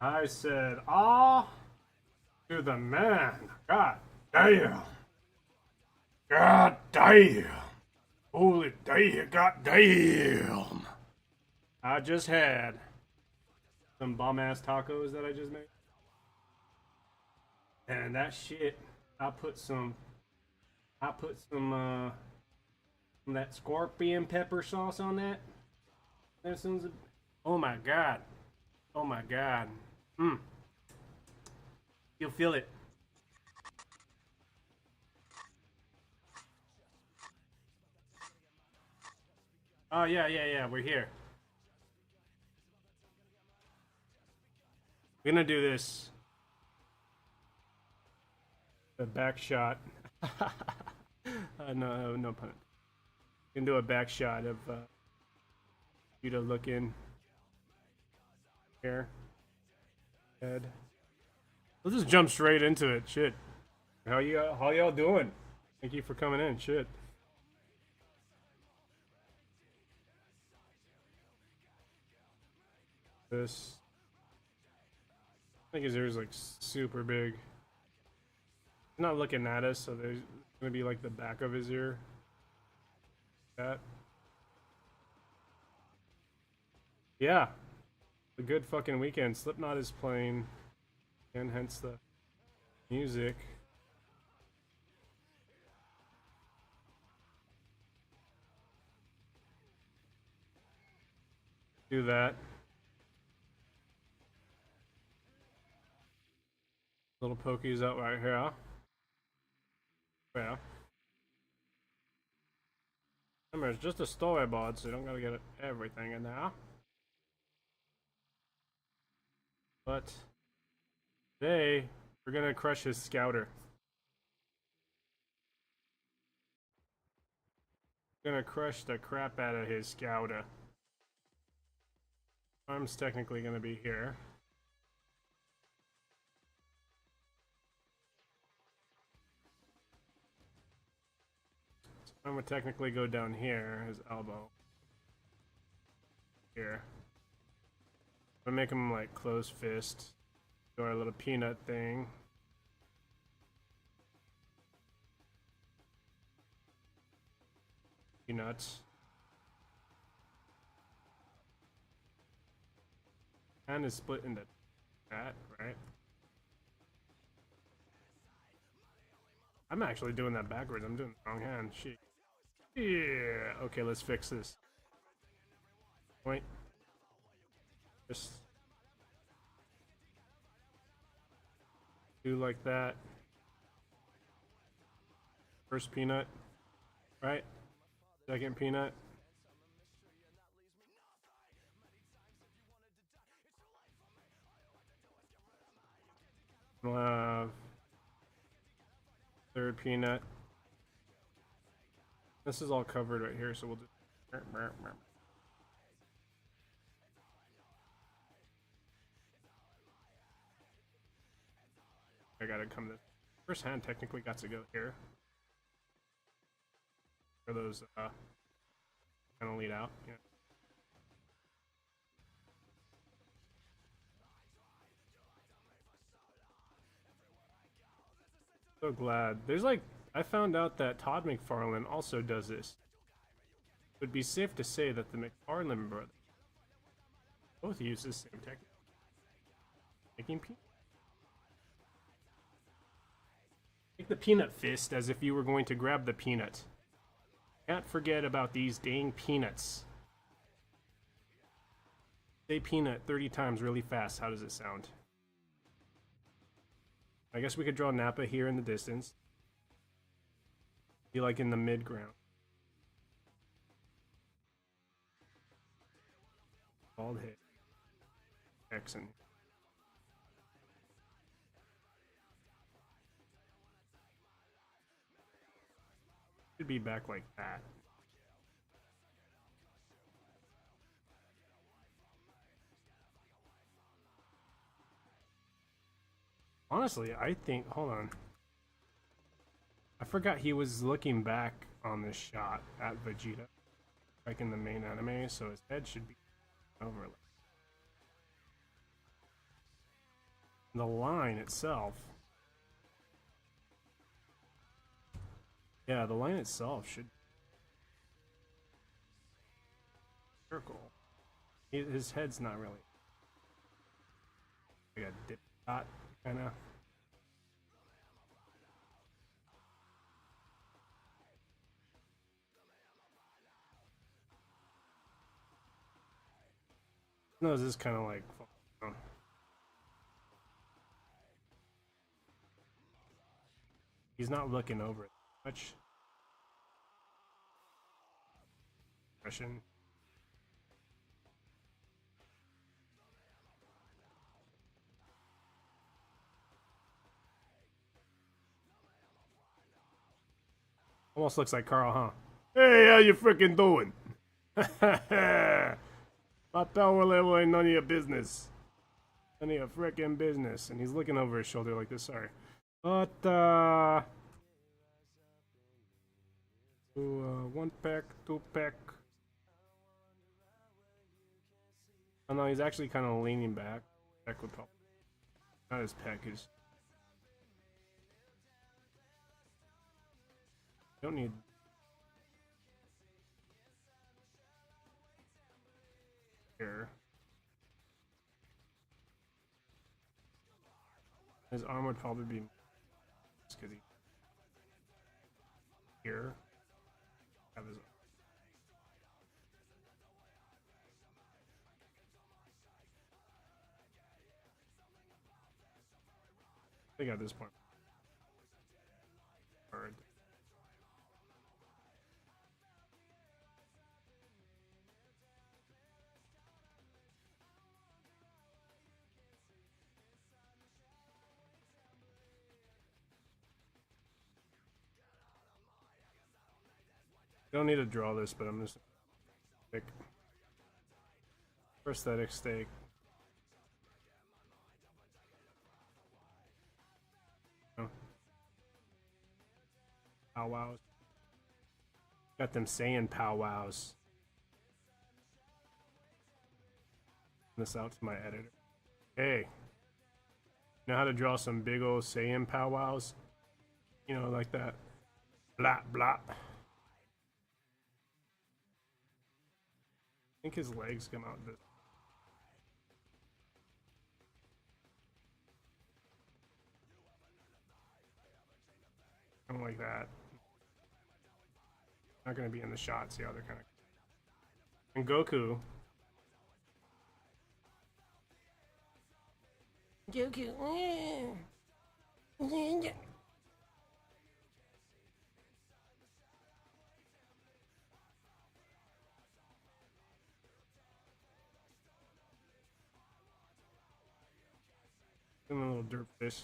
I said, ah, to the man. God damn. God damn. Holy damn. God damn. I just had some bum ass tacos that I just made. And that shit, I put some, I put some that scorpion pepper sauce on that. That sounds, oh my god. Oh my god. Mmm. You'll feel it. Oh yeah, yeah, yeah. We're here. We're gonna do this. A back shot. No, no pun. We can do a back shot of you to look in here. Head. Let's just jump straight into it. Shit. How y'all doing? Thank you for coming in. Shit. This. I think his ear is like super big. He's not looking at us, so there's gonna be like the back of his ear. That. Yeah. A good fucking weekend. Slipknot is playing, and hence the music. Do that. Little pokies out right here. Yeah. Remember, it's just a storyboard, so you don't gotta get everything in there. But today, we're gonna crush his scouter. We're gonna crush the crap out of his scouter. Arm's technically gonna be here. Arm would technically go down here, his elbow. Here. I'm gonna make him like close fist. Do our little peanut thing. Peanuts. Hand is split into that, right? I'm actually doing that backwards. I'm doing the wrong hand. Shit. Yeah. Okay, let's fix this. Point. Just do like that. First peanut, right? Second peanut. We'll have third peanut. This is all covered right here, so we'll just. I gotta come this. First hand technically got to go here. For those kind of lead out. Yeah. So glad. There's like, I found out that Todd McFarlane also does this. It would be safe to say that the McFarlane brothers both use the same technique. Making peanut. Take the peanut fist as if you were going to grab the peanut. Can't forget about these dang peanuts. Say peanut 30 times really fast. How does it sound? I guess we could draw Napa here in the distance. Be like in the mid ground. Bald hit. Texan. Should be back like that. Honestly, I think. Hold on. I forgot he was looking back on this shot at Vegeta, like in the main anime, so his head should be overlaid. The line itself. Yeah, the line itself should circle. His head's not really like a dip dot kind of. Nose is kind of like. He's not looking over it much. Expression. Almost looks like Carl, huh? Hey, how you freaking doing? My power level ain't none of your business. None of your freaking business. And he's looking over his shoulder like this, sorry. But, one pack, 2 pack. Oh no, he's actually kind of leaning back. Back with help. Not his pack, his. Don't need. Here. His arm would probably be. Because he. Here. Have his. I think at this point. Alright. Don't need to draw this, but I'm just pick prosthetic stake. Oh. Powwows. Got them saying powwows. This out to my editor. Hey, know how to draw some big old Saiyan powwows? You know, like that. Blah blah. I think his legs come out this. Something like that. Not gonna be in the shot. See how they're kind of. And Goku. Goku. A little dirt fish.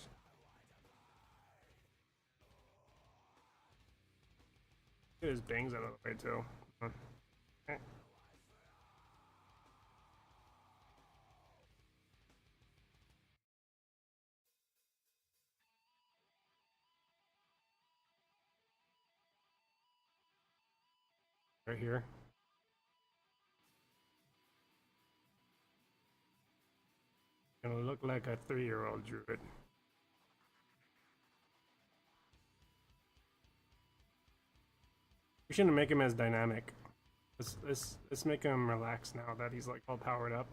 Get his bangs out of the way too. Okay. Right here. Gonna look like a 3-year-old druid. We shouldn't make him as dynamic. Let's make him relax now that he's like all powered up.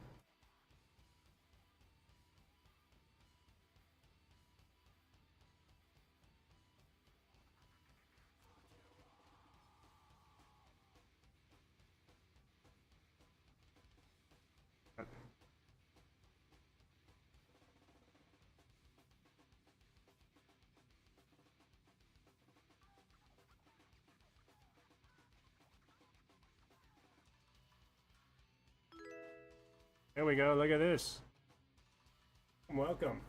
There we go, look at this. Welcome.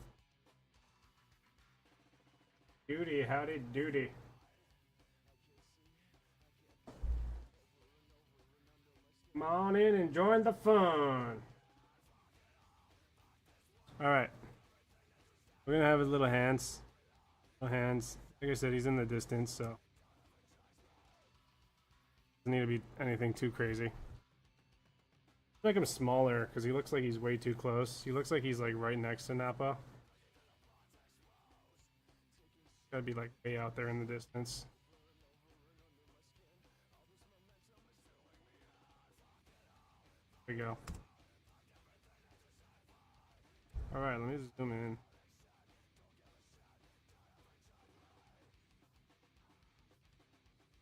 Duty, howdy doody. Come on in and join the fun. Alright. We're gonna have his little hands. Little hands. Like I said, he's in the distance, so. Doesn't need to be anything too crazy. Make him smaller because he looks like he's way too close. He looks like he's like right next to Nappa. Gotta be like way out there in the distance. There we go. Alright, let me just zoom in.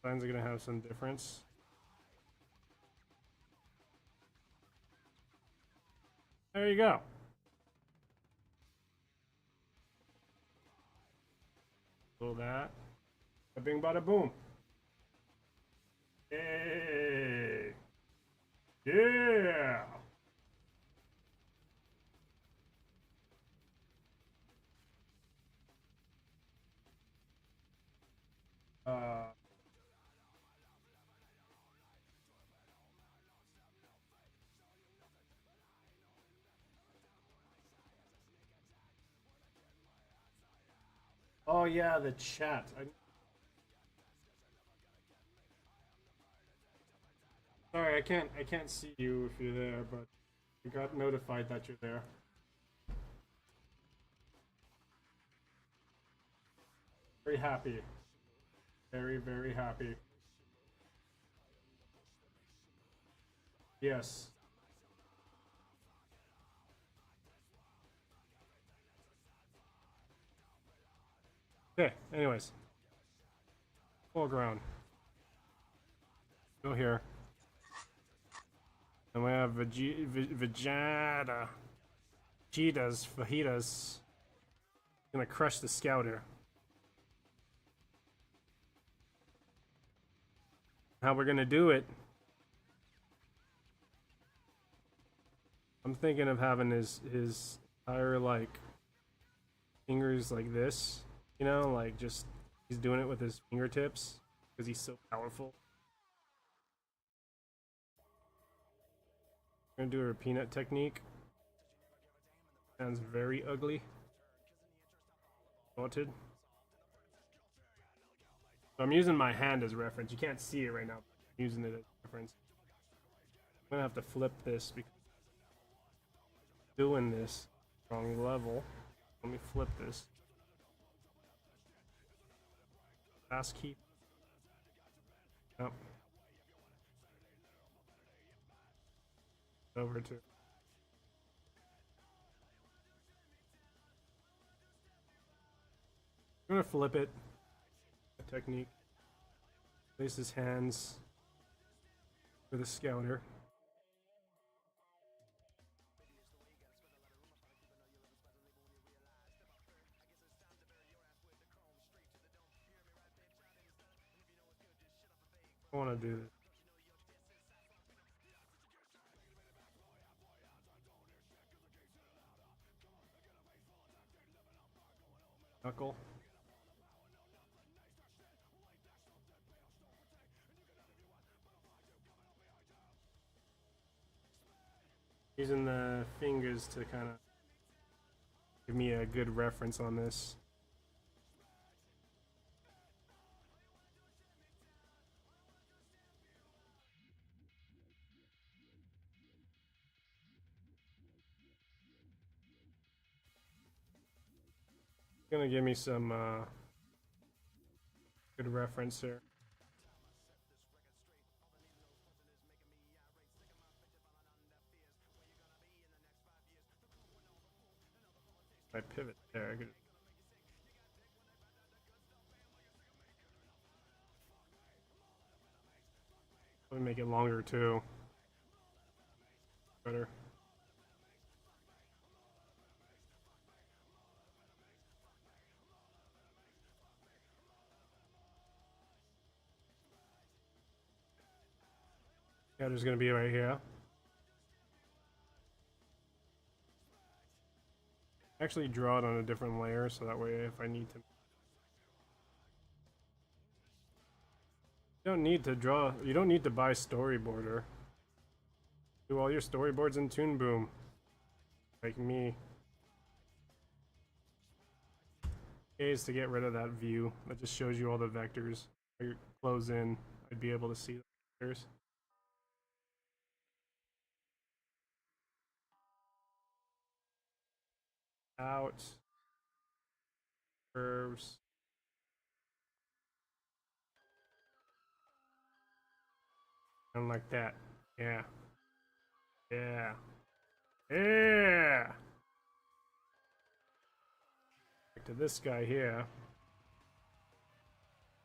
Signs are gonna have some difference. There you go. Pull that. Bing bada boom. Hey. Yeah. Oh yeah, the chat. Sorry, I can't see you if you're there, but I got notified that you're there. Very happy. Very, very happy. Yes. Okay, anyways. Foreground. Go here. And we have Vegeta. Cheetahs, fajitas. Gonna crush the scouter. How we're gonna do it? I'm thinking of having his entire like fingers like this, you know, like just he's doing it with his fingertips because he's so powerful. I'm gonna do a peanut technique. Sounds very ugly. Wanted. So I'm using my hand as reference. You can't see it right now, but I'm using it as reference. I'm gonna have to flip this because doing this wrong level. Let me flip this. Fast key. Yep. Over to. I'm gonna flip it. A technique. Place his hands for the scouter. I want to do this. Knuckle. Using the fingers to kind of give me a good reference on this. Gonna give me some good reference here. I pivot there. I could... Let me make it longer too. Better. Yeah, there's gonna be right here. Actually draw it on a different layer so that way if I need to. You don't need to draw, you don't need to buy storyboarder. Do all your storyboards in Toon Boom. Like me. A is to get rid of that view. That just shows you all the vectors. If you close in, I'd be able to see the vectors. Out. Curves. And like that. Yeah. Yeah. Yeah. Back to this guy here.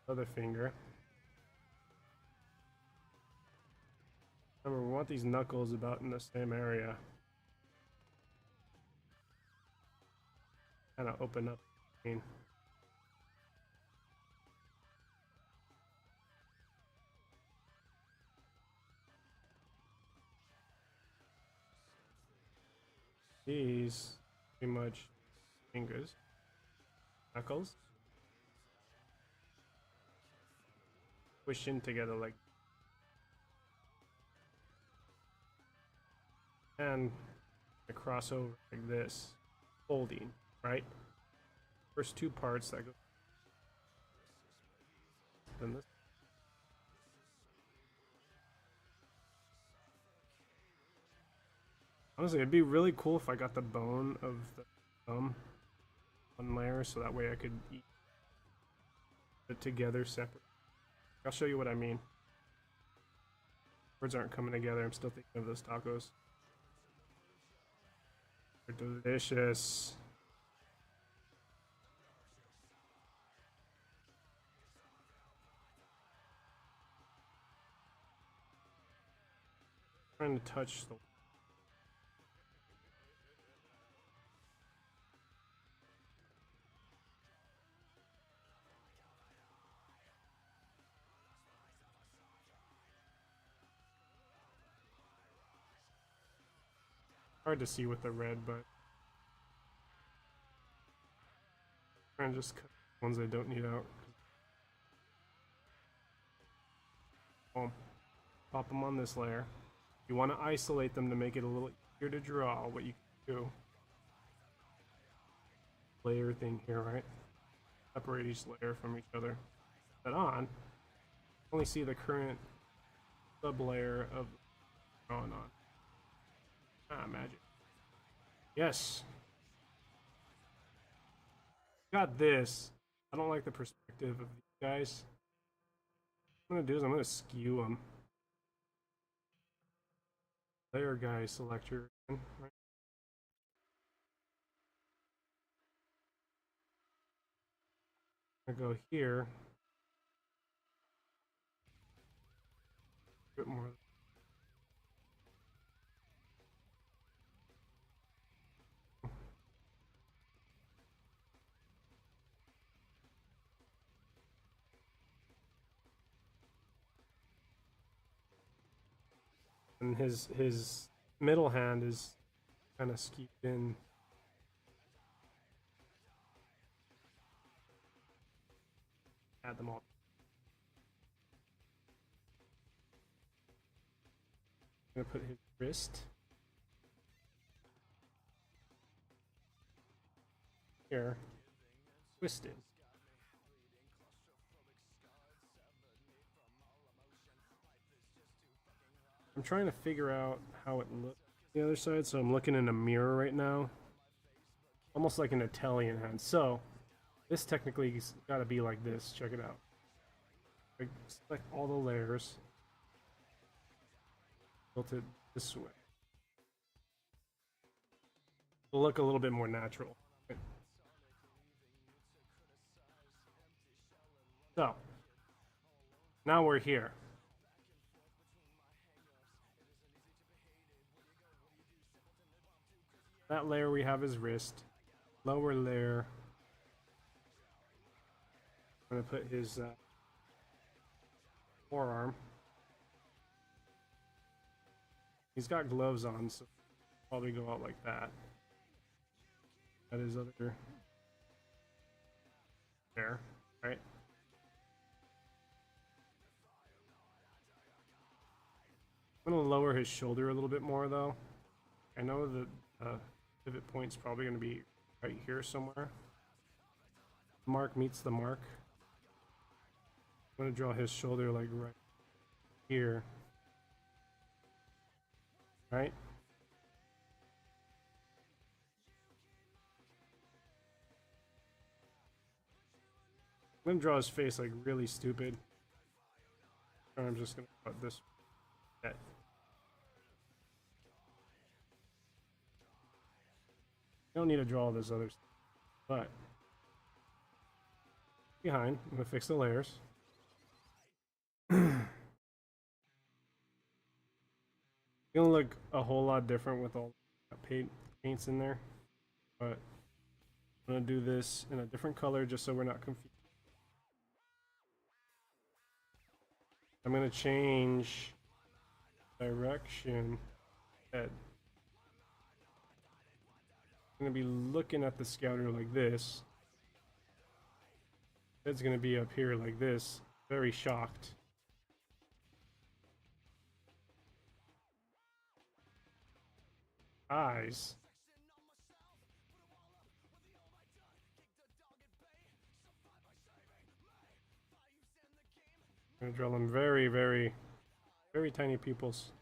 Other finger. Remember, we want these knuckles about in the same area. Kind of open up. These pretty much fingers, knuckles, push in together like, and a crossover like this, folding, right? First two parts that go, then this. Honestly, it'd be really cool if I got the bone of the thumb one layer, so that way I could eat it together separate. I'll show you what I mean. Words aren't coming together. I'm still thinking of those tacos. They're delicious. Trying to touch the. Hard to see with the red, but trying to just cut ones I don't need out. Boom. Pop them on this layer. You want to isolate them to make it a little easier to draw. What you can do, layer thing here, right? Separate each layer from each other. Put that on. Only see the current sub layer of drawing on. Ah, magic. Yes. Got this. I don't like the perspective of these guys. What I'm gonna do is I'm gonna skew them. Layer guy selector. Right? I'm gonna go here. A bit more. And his middle hand is kind of skewed in. Add them all. I'm gonna put his wrist here, twisted. I'm trying to figure out how it looks the other side, so I'm looking in a mirror right now. Almost like an Italian hand. So, this technically has got to be like this. Check it out. I select all the layers. Tilt it this way. It'll look a little bit more natural. Okay. So, now we're here. That layer we have is wrist. Lower layer. I'm gonna put his forearm. He's got gloves on, so probably go out like that. That is other there, right? I'm gonna lower his shoulder a little bit more though. I know that pivot point's probably gonna be right here somewhere. The mark meets the mark. I'm gonna draw his shoulder like right here. Right? I'm gonna draw his face like really stupid. And I'm just gonna put this. Okay. You don't need to draw all this other stuff, but behind, I'm gonna fix the layers. It's gonna look a whole lot different with all paints in there, but I'm gonna do this in a different color just so we're not confused. I'm gonna change direction. Head. I'm gonna be looking at the scouter like this. Head's gonna be up here like this, very shocked. Eyes. I'm gonna draw them very, very, very tiny pupils.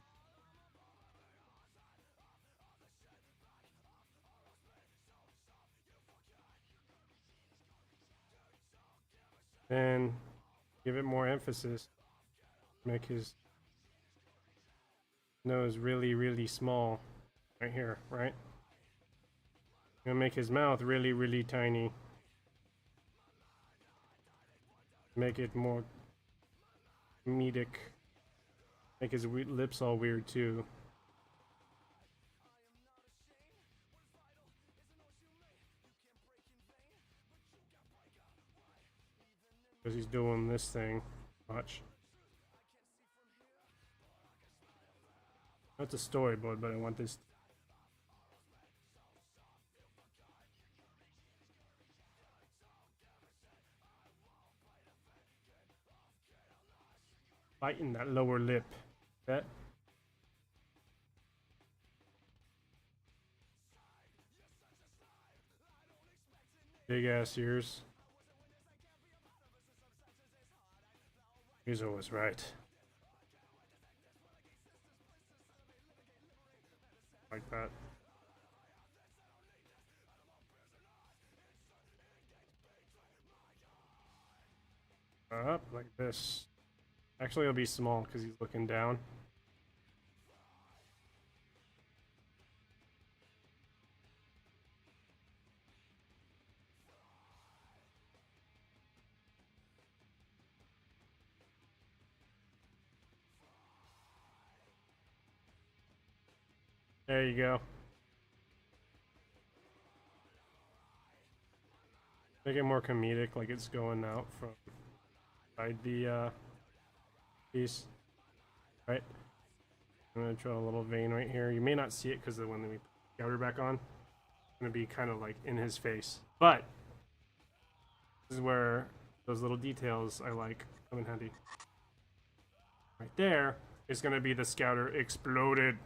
And give it more emphasis. Make his nose really, really small. Right here, right? I'm gonna make his mouth really, really tiny. Make it more comedic. Make his lips all weird too. Because he's doing this thing much. That's a storyboard, but I want this. Biting that lower lip. That. Big ass ears. He's always right. Like that. Up like this. Actually, it'll be small because he's looking down. There you go. Make it more comedic, like it's going out from inside the piece. Right? I'm gonna draw a little vein right here. You may not see it because when we put the scouter back on, it's gonna be kind of like in his face. But this is where those little details I like come in handy. Right there is gonna be the scouter exploded.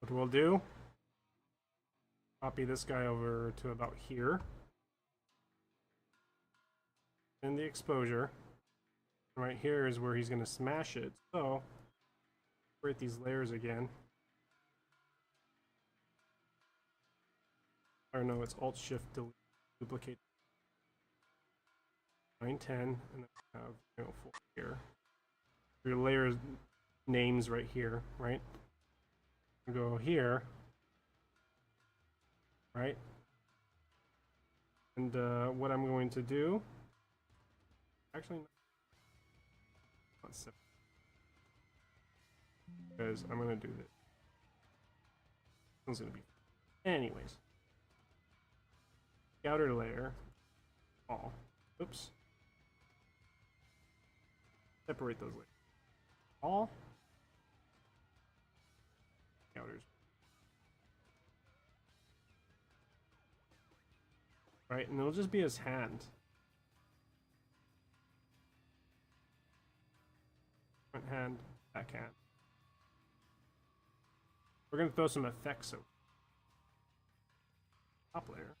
What we'll do, copy this guy over to about here. And the exposure. Right here is where he's going to smash it. So, create these layers again. Or no, it's Alt-Shift delete, duplicate. 910, and then we have 4 here. Your layers names right here, right? Go here, right? And what I'm going to do, actually, not 7, because I'm going to do this. It's going to be, anyways. Outer layer, all. Oops. Separate those layers. All. Outers. Right, and it'll just be his hand. Front hand, back hand. We're gonna throw some effects over top layer.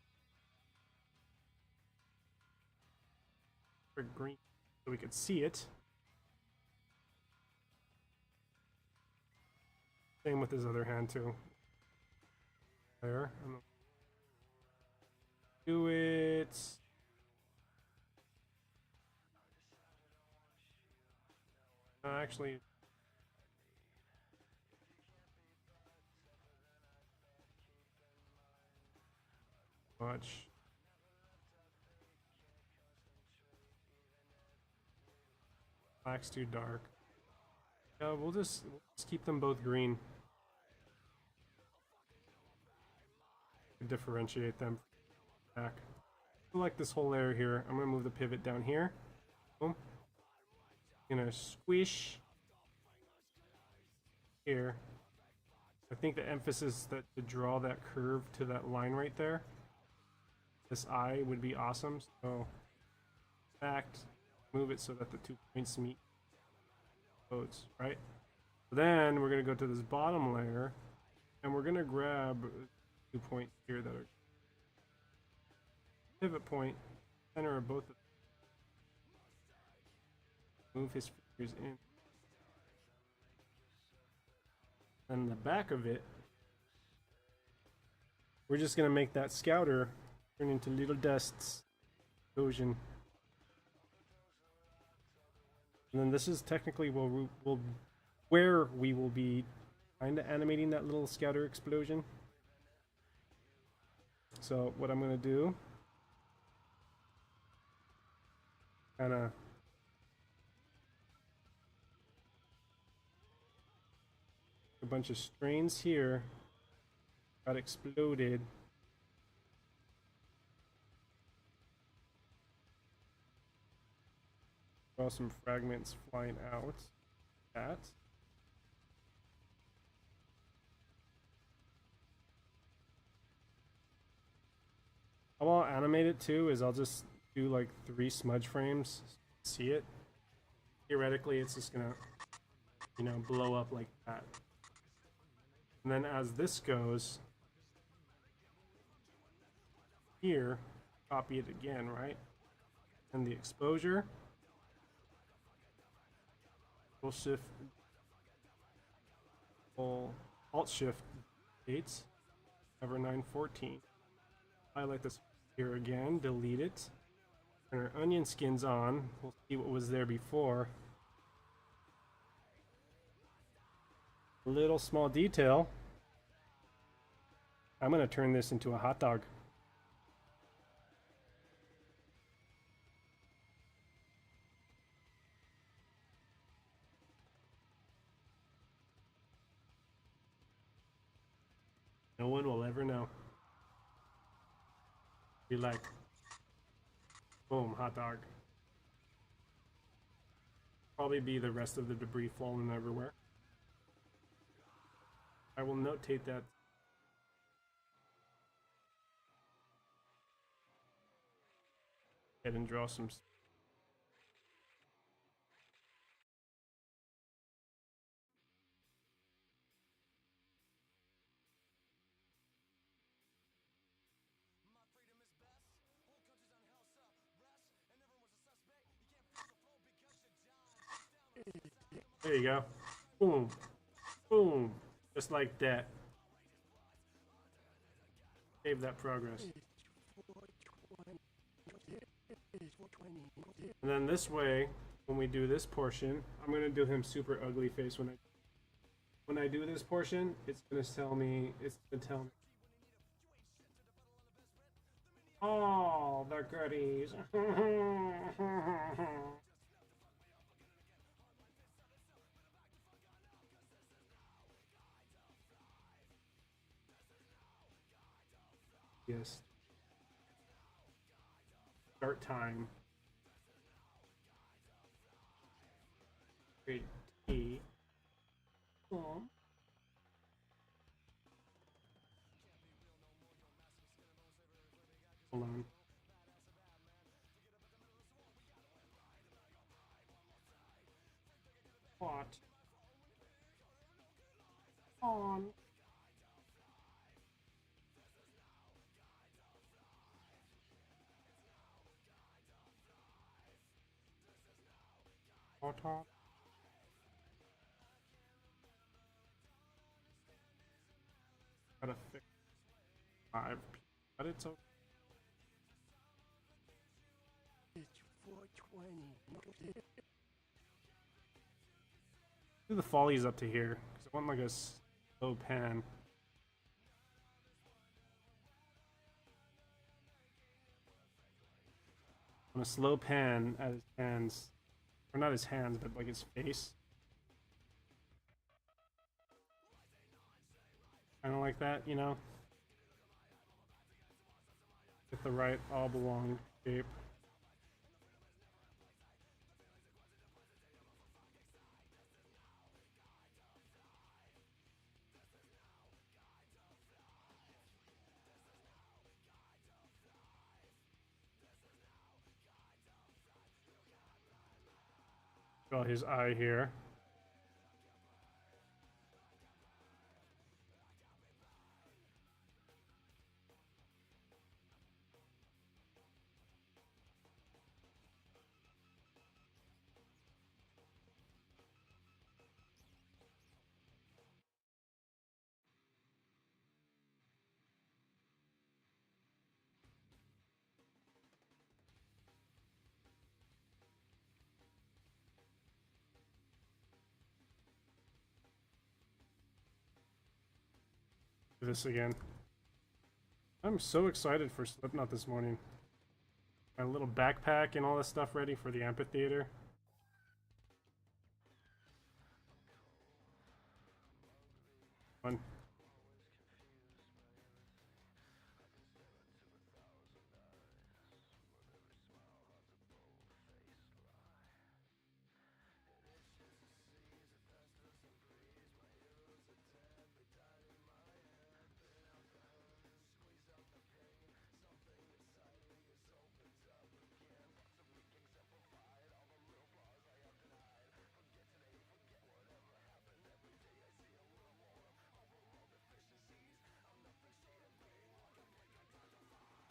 For green, so we could see it. Same with his other hand too. There. Do it. Actually, much. Black's too dark. Yeah, we'll just keep them both green. Differentiate them from back. I like this whole area here. I'm gonna move the pivot down here. Boom. Gonna squish here. I think the emphasis that to draw that curve to that line right there. This eye would be awesome. So, fact, move it so that the 2 points meet boats, right? Then we're gonna go to this bottom layer, and we're gonna grab 2 points here that are pivot point, center of both of them. Move his fingers in. And the back of it, we're just gonna make that scouter turn into little dusts. Explosion. And then this is technically where we will be kind of animating that little scouter explosion. So what I'm gonna do, kind of a bunch of strains here got exploded. Draw some fragments flying out. That. How I'll animate it too is I'll just do like 3 smudge frames. See it? Theoretically, it's just gonna, you know, blow up like that. And then as this goes here, copy it again, right? And the exposure. We'll shift, we'll alt shift dates, ever 914. Highlight this here again, delete it. Turn our onion skins on. We'll see what was there before. Little small detail. I'm gonna turn this into a hot dog. No one will ever know. Be like, boom, hot dog. Probably be the rest of the debris falling everywhere. I will notate that. Head and draw some. There you go. Boom. Boom. Just like that. Save that progress. And then this way, when we do this portion, I'm gonna do him super ugly face when I do this portion, it's gonna tell me oh, the goodies. Yes. Start time. Great T. Hold on. What? On. What? Gotta fix 5, but it's okay. Do the follies up to here because I want like a slow pan. On a slow pan at his hands, or not his hands, but like his face. Kind of like that, you know? Get the right oblong shape. Got his eye here. Do this again. I'm so excited for Slipknot this morning. My little backpack and all this stuff ready for the amphitheater. Fun.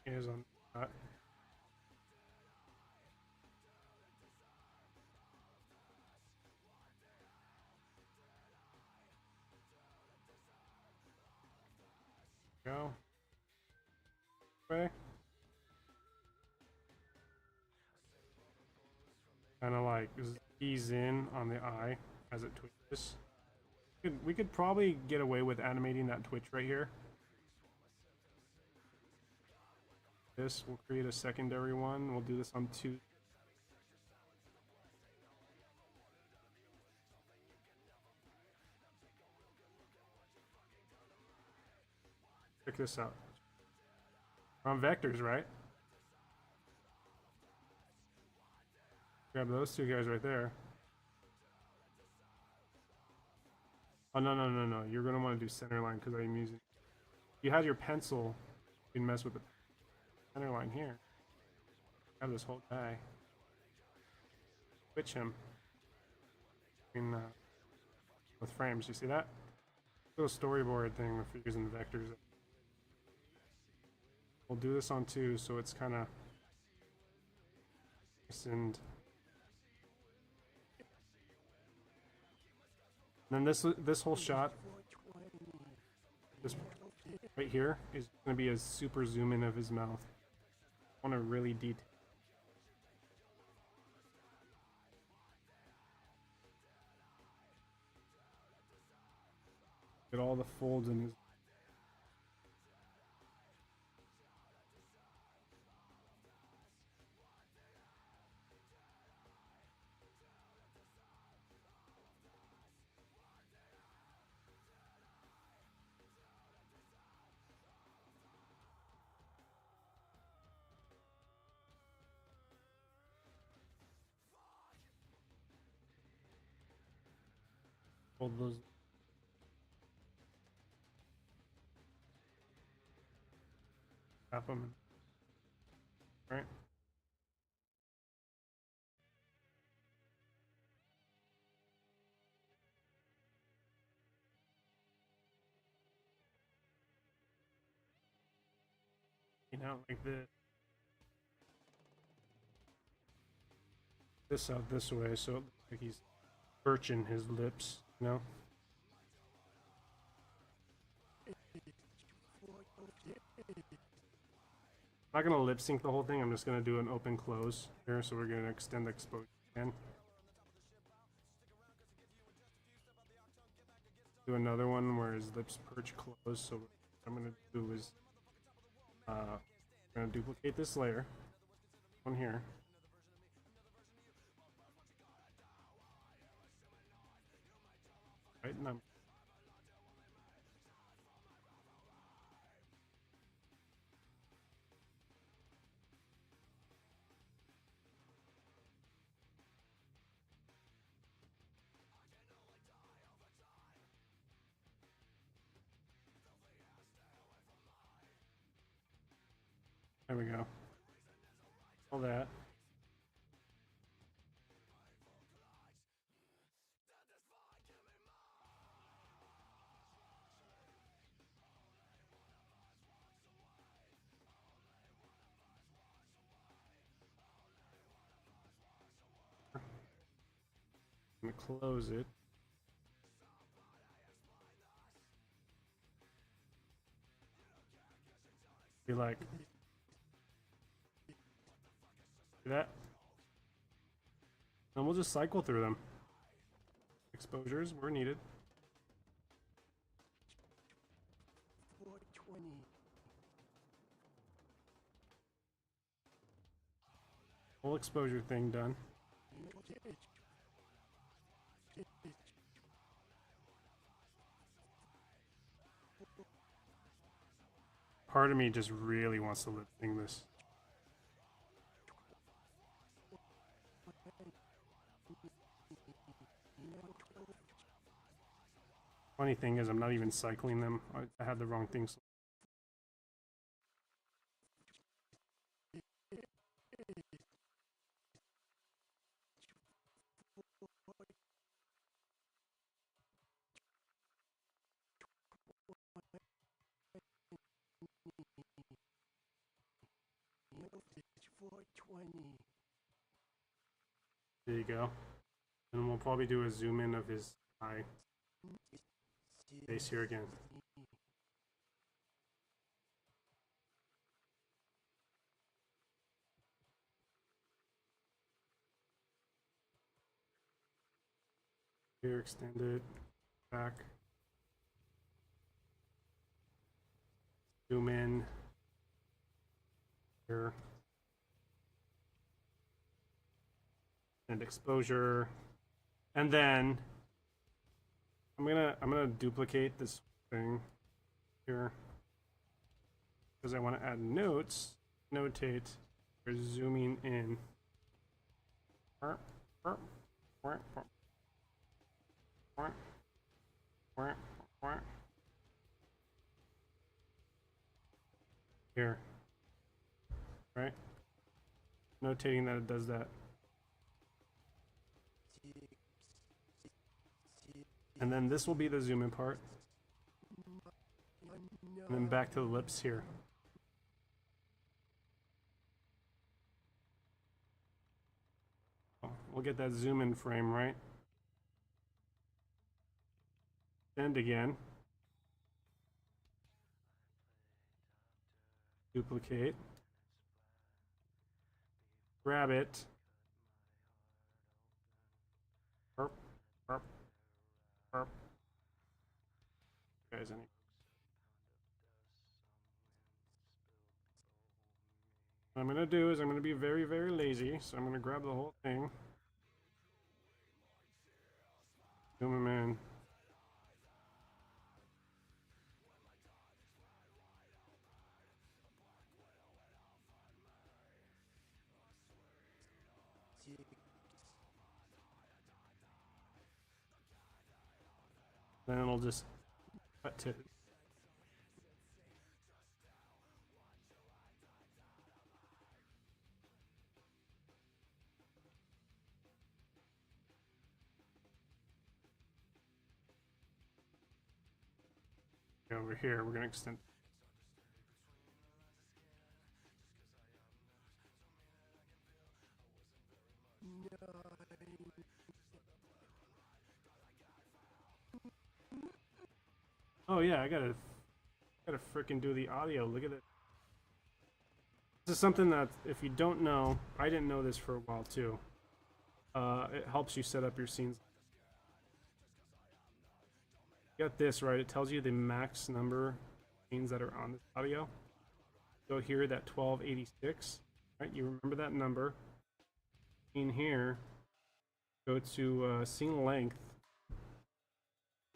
Is on that. Go. Okay. Kind of like ease in on the eye as it twitches. We could probably get away with animating that twitch right here. This, we'll create a secondary one. We'll do this on 2. Check this out. We're on vectors, right? Grab those two guys right there. Oh, no, no, no, no. You're going to want to do center line because I'm using... If you had your pencil, you can mess with the center line here. Have this whole guy. Switch him. In, with frames, you see that? Little storyboard thing if you're using vectors. We'll do this on 2, so it's kind of... And then this whole shot, this right here, is going to be a super zoom in of his mouth. I want to really detail. Get all the folds in his. Fold those. Tap them. Right. You know, like this out this way, so it looks like he's birching his lips, you know? I'm not gonna lip sync the whole thing, I'm just gonna do an open close here, so we're gonna extend the exposure again. do another one where his lips perch closed. So what I'm gonna do is I'm gonna duplicate this layer on here. Right, and there we go. All that. I'm gonna close it. Be like, see that? And we'll just cycle through them. Exposures were needed. 420. Whole exposure thing done. Part of me just really wants to lip sync this. Funny thing is, I'm not even cycling them. I had the wrong things. There you go. And we'll probably do a zoom in of his eye face here again. Here, extend it back. Zoom in here. And exposure. And then I'm gonna duplicate this thing here because I want to add notes. Notate. We're zooming in. Here. Right? Notating that it does that. And then this will be the zoom in part. And then back to the lips here. We'll get that zoom in frame, right? And again. Duplicate. Grab it. Burp, burp, burp. Guys, any? What I'm gonna do is I'm gonna be very, very lazy, so I'm gonna grab the whole thing. Zoom him in. Then it'll just cut to. Over here, we're gonna extend. Oh yeah, I gotta frickin' do the audio. Look at it. This is something that, if you don't know, I didn't know this for a while too. It helps you set up your scenes. You got this right. It tells you the max number of scenes that are on this audio. Go here, that 1286. Right, you remember that number. In here, go to scene length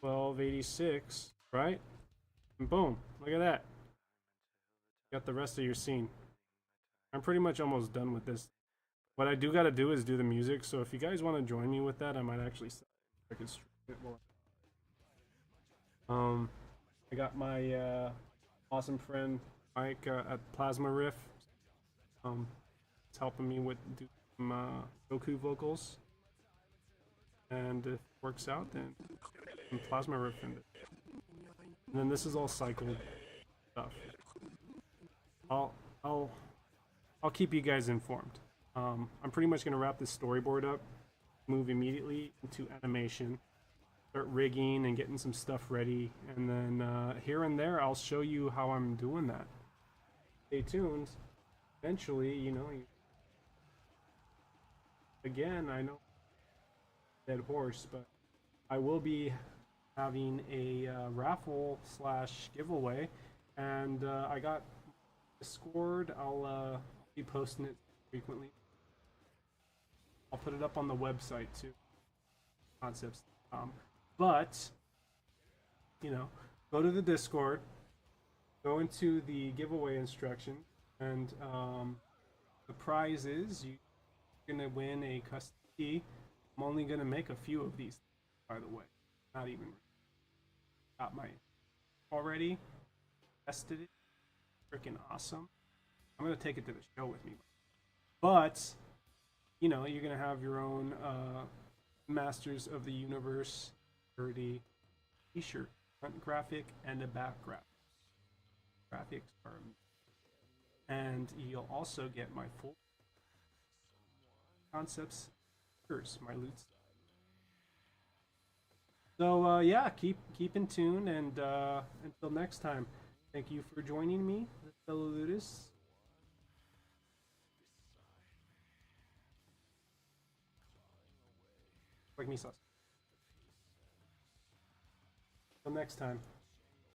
1286, right? And boom, look at that. You got the rest of your scene. I'm pretty much almost done with this. What I do gotta do is do the music, so if you guys want to join me with that, I might actually I could stream it more. I got my awesome friend Mike at Plasma Riff. It's helping me with do some Goku vocals, and if it works out, then some Plasma Riff in it. And then this is all cycled stuff. I'll keep you guys informed. I'm pretty much gonna wrap this storyboard up, move immediately into animation, start rigging and getting some stuff ready, and then here and there I'll show you how I'm doing that. Stay tuned. Eventually, you know, again, I know dead horse, but I will be having a raffle / giveaway, and I got Discord. I'll be posting it frequently. I'll put it up on the website too, concepts.com. But you know, go to the Discord, go into the giveaway instruction, and the prize is you're gonna win a custom key. I'm only gonna make a few of these, by the way. Not even got my already tested it. Freaking awesome. I'm gonna take it to the show with me. But you know, you're gonna have your own Masters of the Universe parody t-shirt, front graphic and a back graphics are, and you'll also get my full concepts shirts, my loot. So yeah, keep in tune, and until next time, thank you for joining me, fellow looters. Like me sauce. Till next time.